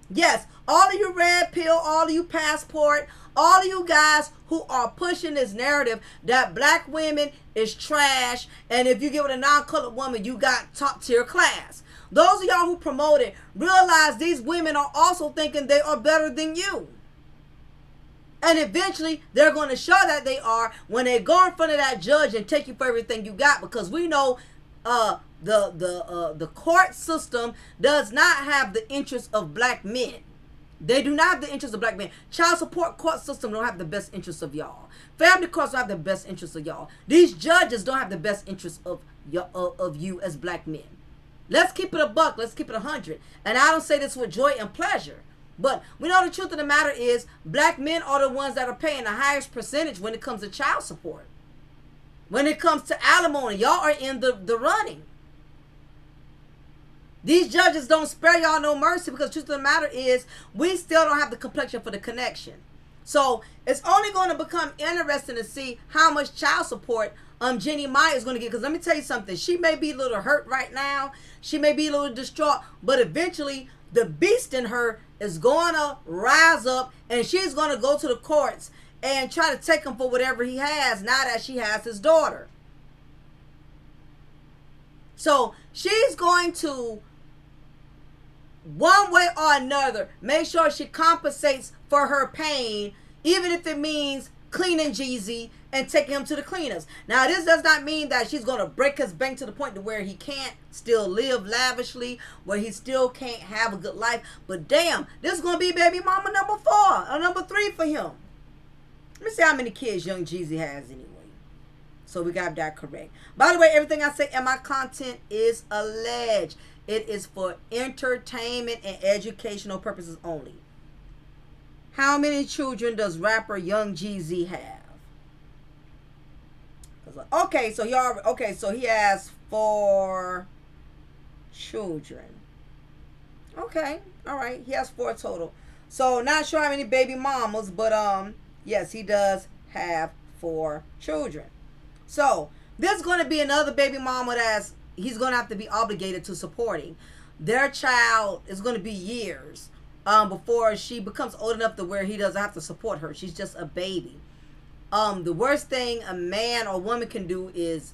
Yes, all of you red pill, all of you passport, all of you guys who are pushing this narrative that black women is trash, and if you get with a non-colored woman, you got top tier class. Those of y'all who promote it, realize these women are also thinking they are better than you. And eventually, they're going to show that they are when they go in front of that judge and take you for everything you got, because we know the court system does not have the interests of black men. They do not have the interests of black men. Child support court system don't have the best interests of y'all. Family courts don't have the best interests of y'all. These judges don't have the best interests of you as black men. Let's keep it a buck. Let's keep it 100. And I don't say this with joy and pleasure, but we know the truth of the matter is black men are the ones that are paying the highest percentage when it comes to child support. When it comes to alimony, y'all are in the running. These judges don't spare y'all no mercy, because the truth of the matter is we still don't have the complexion for the connection. So it's only going to become interesting to see how much child support Jeannie Mai is going to get. Because let me tell you something. She may be a little hurt right now. She may be a little distraught. But eventually, the beast in her is going to rise up. And she's going to go to the courts and try to take him for whatever he has, now that she has his daughter. So she's going to, one way or another, make sure she compensates for her pain, even if it means cleaning Jezzy and taking him to the cleaners. Now, this does not mean that she's going to break his bank to the point to where he can't still live lavishly, where he still can't have a good life. But damn, this is going to be baby mama number 4 or number 3 for him. Let me see how many kids young Jezzy has anyway. So we got that correct. By the way, everything I say in my content is alleged. It is for entertainment and educational purposes only. How many children does rapper Young Jezzy have? Okay, so he has 4 children. Okay, all right. He has 4 total. So not sure how many baby mamas, but yes, he does have 4 children. So there's going to be another baby mama that's he's going to have to be obligated to supporting. Their child is going to be years before she becomes old enough to where he doesn't have to support her. She's just a baby. The worst thing a man or woman can do is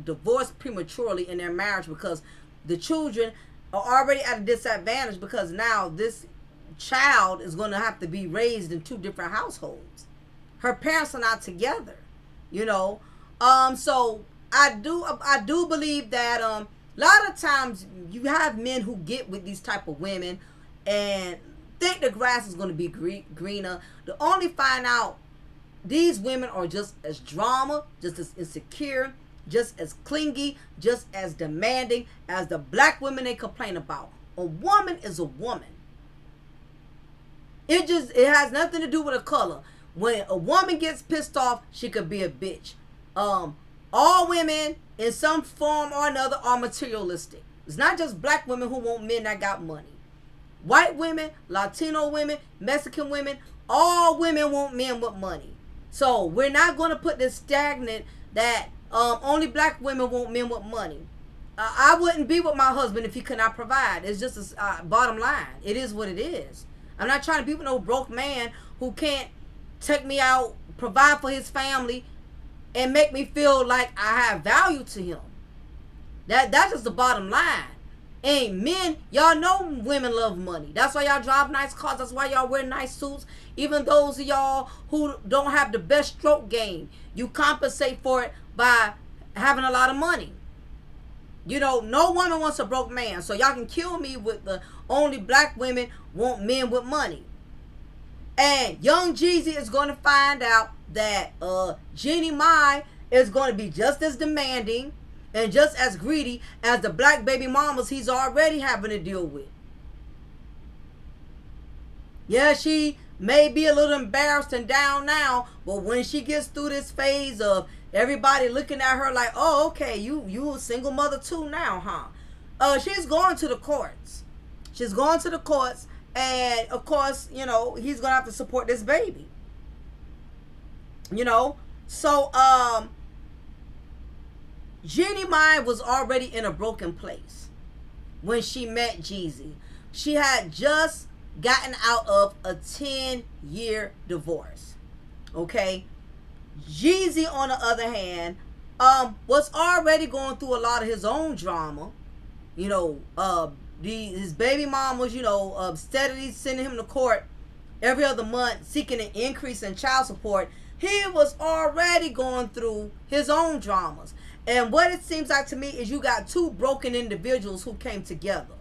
divorce prematurely in their marriage, because the children are already at a disadvantage, because now this child is going to have to be raised in 2 different households. Her parents are not together, you know. So I do believe that a lot of times you have men who get with these type of women and think the grass is going to be greener, to only find out these women are just as drama, just as insecure, just as clingy, just as demanding as the black women they complain about. A woman is a woman. It has nothing to do with a color. When a woman gets pissed off, she could be a bitch. All women in some form or another are materialistic. It's not just black women who want men that got money. White women, Latino women, Mexican women, all women want men with money. So we're not going to put this stagnant that only black women want men with money. I wouldn't be with my husband if he could not provide. It's just a bottom line. It is what it is. I'm not trying to be with no broke man who can't take me out, provide for his family, and make me feel like I have value to him. That's just the bottom line. And men, y'all know women love money. That's why y'all drive nice cars. That's why y'all wear nice suits. Even those of y'all who don't have the best stroke game, you compensate for it by having a lot of money. You know, no woman wants a broke man. So y'all can kill me with the only black women want men with money. And young Jezzy is going to find out that Jeannie Mai is going to be just as demanding and just as greedy as the black baby mamas he's already having to deal with. Yeah, she may be a little embarrassed and down now, but when she gets through this phase of everybody looking at her like, oh, okay, you a single mother too now, huh? She's going to the courts. She's going to the courts, and of course, you know, he's gonna have to support this baby. You know, so Jeannie Mai was already in a broken place when she met Jezzy. She had just gotten out of a 10-year divorce. Okay, Jezzy, on the other hand, was already going through a lot of his own drama. You know, his baby mom was, you know, steadily sending him to court every other month, seeking an increase in child support. He was already going through his own dramas. And what it seems like to me is you got two broken individuals who came together,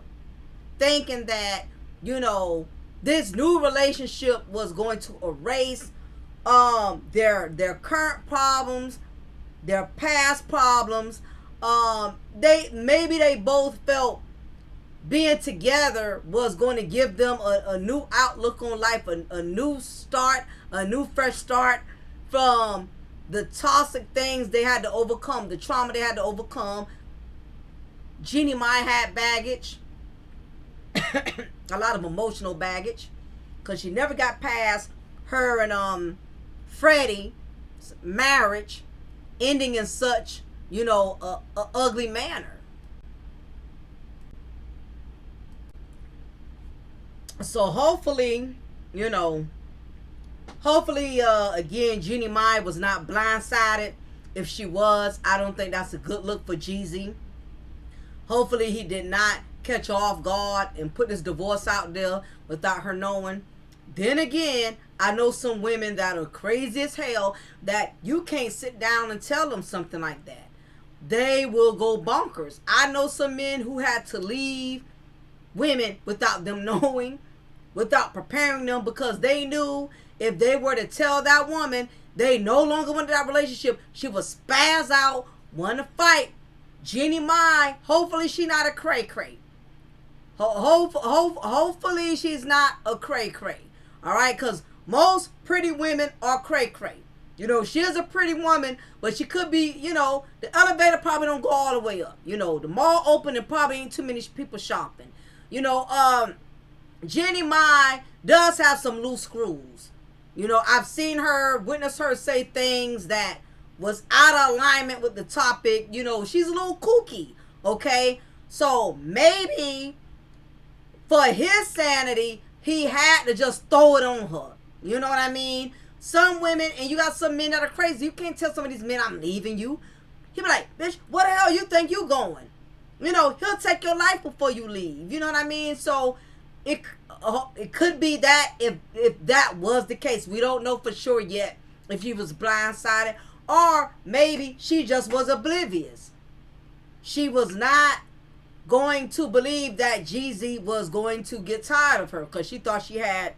thinking that, you know, this new relationship was going to erase their current problems, their past problems. They both felt being together was going to give them a new outlook on life, a new start, a new fresh start from the toxic things they had to overcome, the trauma they had to overcome. Jeannie Mai had baggage, a lot of emotional baggage, because she never got past her and Freddie's marriage ending in such, you know, a ugly manner. So hopefully, you know, again, Jeannie Mai was not blindsided. If she was, I don't think that's a good look for Jezzy. Hopefully he did not catch her off guard and put this divorce out there without her knowing. Then again, I know some women that are crazy as hell that you can't sit down and tell them something like that. They will go bonkers. I know some men who had to leave women without them knowing, without preparing them, because they knew if they were to tell that woman they no longer wanted that relationship, she would spaz out, want to fight. Jeannie Mai, hopefully she's not a cray-cray. Hopefully she's not a cray-cray. All right, because most pretty women are cray-cray. You know, she is a pretty woman, but she could be, you know, the elevator probably don't go all the way up. You know, the mall open and probably ain't too many people shopping. You know, Jeannie Mai does have some loose screws. You know, I've seen her, witnessed her say things that was out of alignment with the topic. You know, she's a little kooky, okay? So maybe for his sanity, he had to just throw it on her. You know what I mean? Some women, and you got some men that are crazy. You can't tell some of these men, I'm leaving you. He'll be like, bitch, where the hell you think you going? You know, he'll take your life before you leave. You know what I mean? So it could be that if that was the case. We don't know for sure yet if she was blindsided, or maybe she just was oblivious. She was not going to believe that Jezzy was going to get tired of her because she thought she had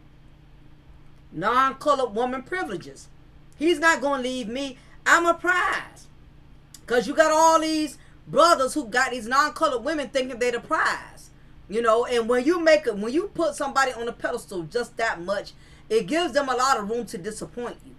non-colored woman privileges. He's not going to leave me. I'm a prize. Because you got all these brothers who got these non-colored women thinking they're the prize. You know, and when you put somebody on a pedestal just that much, it gives them a lot of room to disappoint you.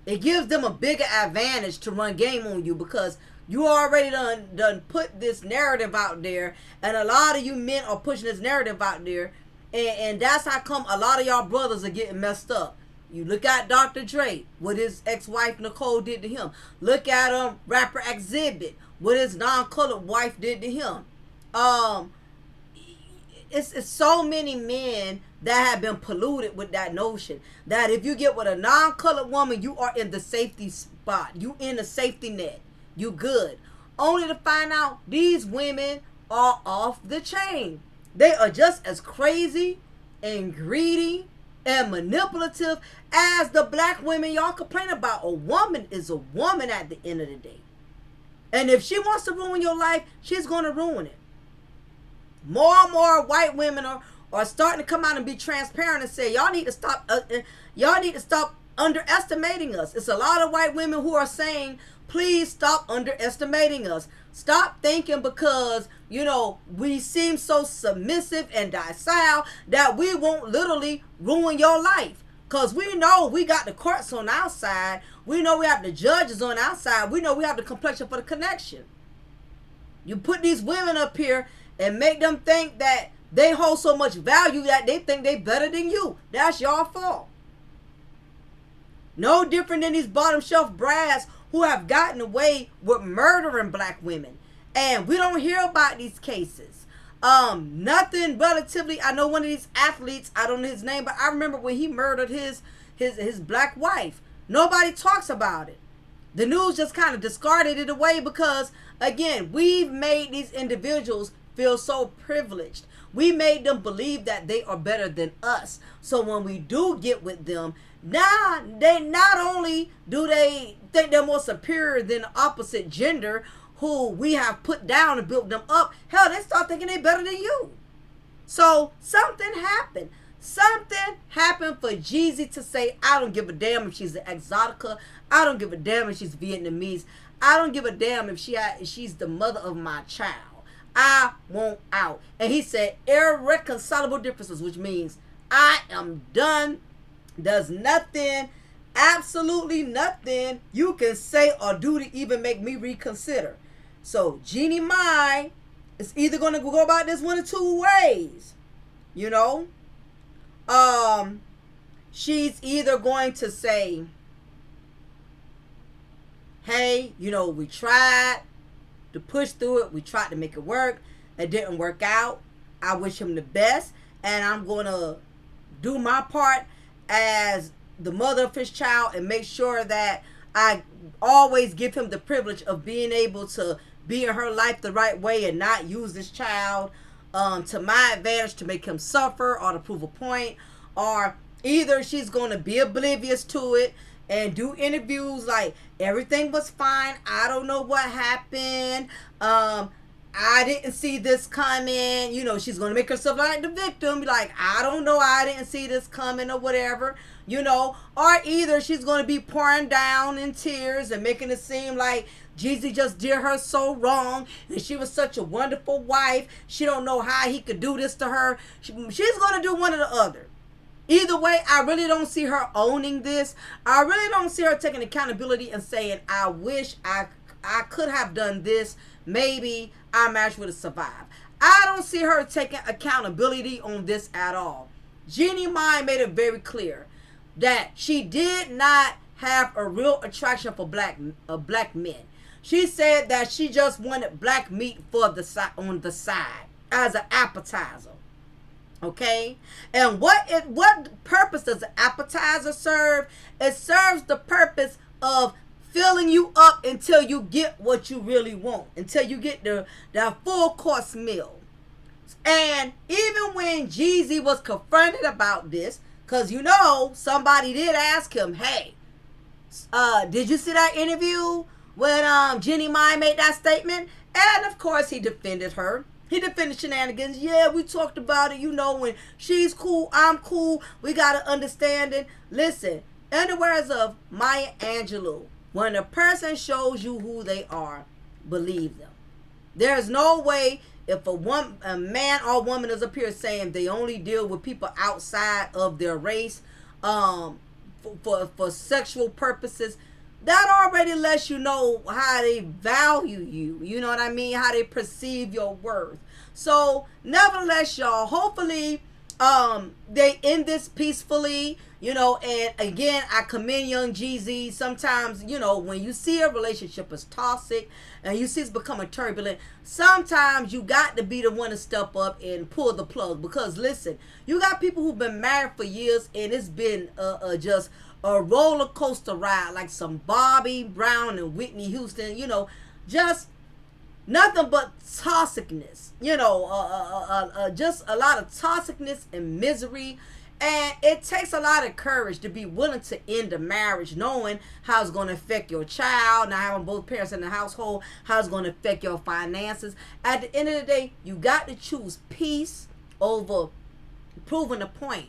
It gives them a bigger advantage to run game on you because you already done put this narrative out there, and a lot of you men are pushing this narrative out there, and that's how come a lot of y'all brothers are getting messed up. You look at Dr. Dre, what his ex-wife Nicole did to him. Look at rapper Exhibit, what his non-colored wife did to him. It's so many men that have been polluted with that notion that if you get with a non-colored woman, you are in the safety spot. You in the safety net. You good. Only to find out these women are off the chain. They are just as crazy and greedy and manipulative as the black women y'all complain about. A woman is a woman at the end of the day. And if she wants to ruin your life, she's going to ruin it. More and more white women are starting to come out and be transparent and say, y'all need to stop underestimating us. It's a lot of white women who are saying, please stop underestimating us. Stop thinking because, we seem so submissive and docile that we won't literally ruin your life. Because we know we got the courts on our side. We know we have the judges on our side. We know we have the complexion for the connection. You put these women up here and make them think that they hold so much value that they think they better than you. That's your fault. No different than these bottom shelf brass who have gotten away with murdering black women. And we don't hear about these cases. Nothing relatively. I know one of these athletes, I don't know his name, but I remember when he murdered his black wife. Nobody talks about it. The news just kind of discarded it away because, again, we've made these individuals feel so privileged. We made them believe that they are better than us. So when we do get with them, now they not only do they think they're more superior than the opposite gender who we have put down and built them up, hell, they start thinking they're better than you. So something happened. Something happened for Jezzy to say, I don't give a damn if she's an exotica. I don't give a damn if she's Vietnamese. I don't give a damn if she's the mother of my child. I want out. And he said irreconcilable differences, which means I am done. There's nothing, absolutely nothing you can say or do to even make me reconsider. So Jeannie Mai is either going to go about this one of two ways. She's either going to say, hey, we tried to push through it. We tried to make it work. It didn't work out. I wish him the best. And I'm going to do my part as the mother of his child and make sure that I always give him the privilege of being able to be in her life the right way and not use this child to my advantage to make him suffer or to prove a point. Or either she's going to be oblivious to it and do interviews like everything was fine. I don't know what happened. I didn't see this coming. She's going to make herself like the victim. Be like, I don't know. I didn't see this coming or whatever. Or either she's going to be pouring down in tears and making it seem like Jezzy just did her so wrong and she was such a wonderful wife. She don't know how he could do this to her. She's going to do one or the other. Either way, I really don't see her owning this. I really don't see her taking accountability and saying, I wish I could have done this. Maybe our marriage would have survived. I don't see her taking accountability on this at all. Jeannie Mai made it very clear that she did not have a real attraction for black men. She said that she just wanted black meat on the side as an appetizer. Okay? And what purpose does the appetizer serve? It serves the purpose of filling you up until you get what you really want, until you get the full course meal. And even when Jezzy was confronted about this, because somebody did ask him, hey, did you see that interview when Jeannie Mai made that statement? And of course he defended her. He defended shenanigans. Yeah, we talked about it. When she's cool, I'm cool. We got to understand it. Listen, in the words of Maya Angelou, when a person shows you who they are, believe them. There's no way if a man or woman is up here saying they only deal with people outside of their race for sexual purposes, that already lets you know how they value you. You know what I mean? How they perceive your worth. So, nevertheless, y'all, hopefully they end this peacefully, and again, I commend young Jezzy. Sometimes, when you see a relationship is toxic and you see it's becoming turbulent, sometimes you got to be the one to step up and pull the plug. Because, listen, you got people who've been married for years and it's been just a roller coaster ride, like some Bobby Brown and Whitney Houston, just nothing but toxicness, just a lot of toxicness and misery. And it takes a lot of courage to be willing to end a marriage, knowing how it's going to affect your child, not having both parents in the household, how it's going to affect your finances. At the end of the day, you got to choose peace over proving the point.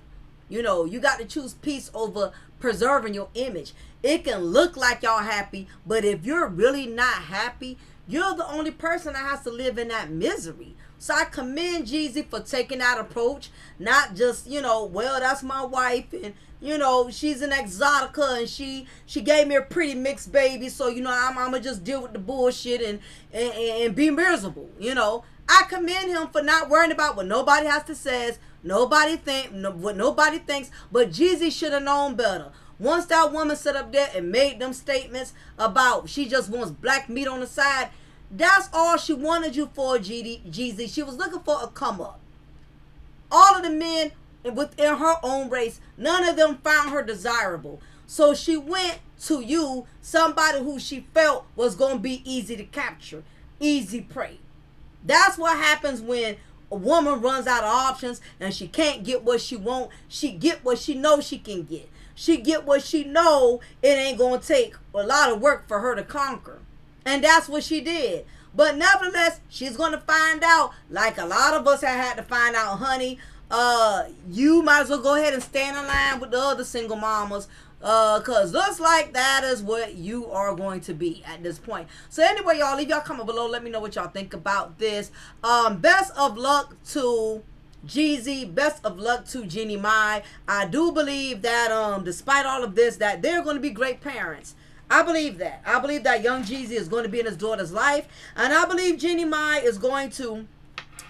You know, you got to choose peace over preserving your image. It can look like y'all happy, but if you're really not happy, you're the only person that has to live in that misery. So I commend Jezzy for taking that approach. Not just, you know, well, that's my wife, and you know, she's an exotica, and she gave me a pretty mixed baby, so you know, I'm gonna just deal with the bullshit and be miserable. You know, I commend him for not worrying about what nobody has to say, what nobody thinks. But Jezzy should have known better. Once that woman sat up there and made them statements about she just wants black meat on the side, that's all she wanted you for, Jezzy. She was looking for a come up. All of the men within her own race, none of them found her desirable. So she went to you, somebody who she felt was going to be easy to capture, easy prey. That's what happens when a woman runs out of options and she can't get what she wants. She get what she knows she can get. She get what she know it ain't going to take a lot of work for her to conquer. And that's what she did. But nevertheless, she's going to find out, like a lot of us have had to find out, honey, you might as well go ahead and stand in line with the other single mamas, because looks like that is what you are going to be at this point. So anyway, y'all, leave y'all comment below. Let me know what y'all think about this. Best of luck to Jezzy, best of luck to Jeannie Mai. I do believe that despite all of this, that they're going to be great parents. I believe that. I believe that young Jezzy is going to be in his daughter's life, and I believe Jeannie Mai is going to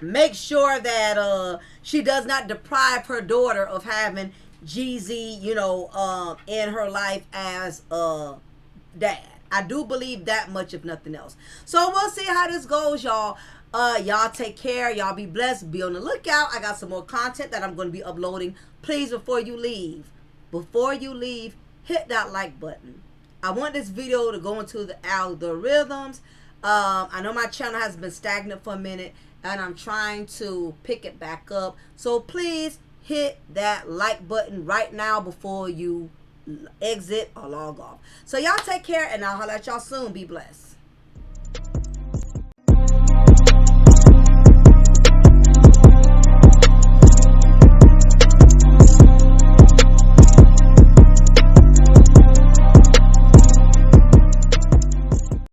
make sure that she does not deprive her daughter of having Jezzy, you know, in her life as dad. I do believe that much, if nothing else. So we'll see how this goes, y'all. Y'all take care. Y'all be blessed. Be on the lookout. I got some more content that I'm going to be uploading. Please, before you leave, hit that like button. I want this video to go into the algorithms. I know my channel has been stagnant for a minute, and I'm trying to pick it back up. So please hit that like button right now before you exit or log off. So y'all take care, and I'll holler at y'all soon. Be blessed.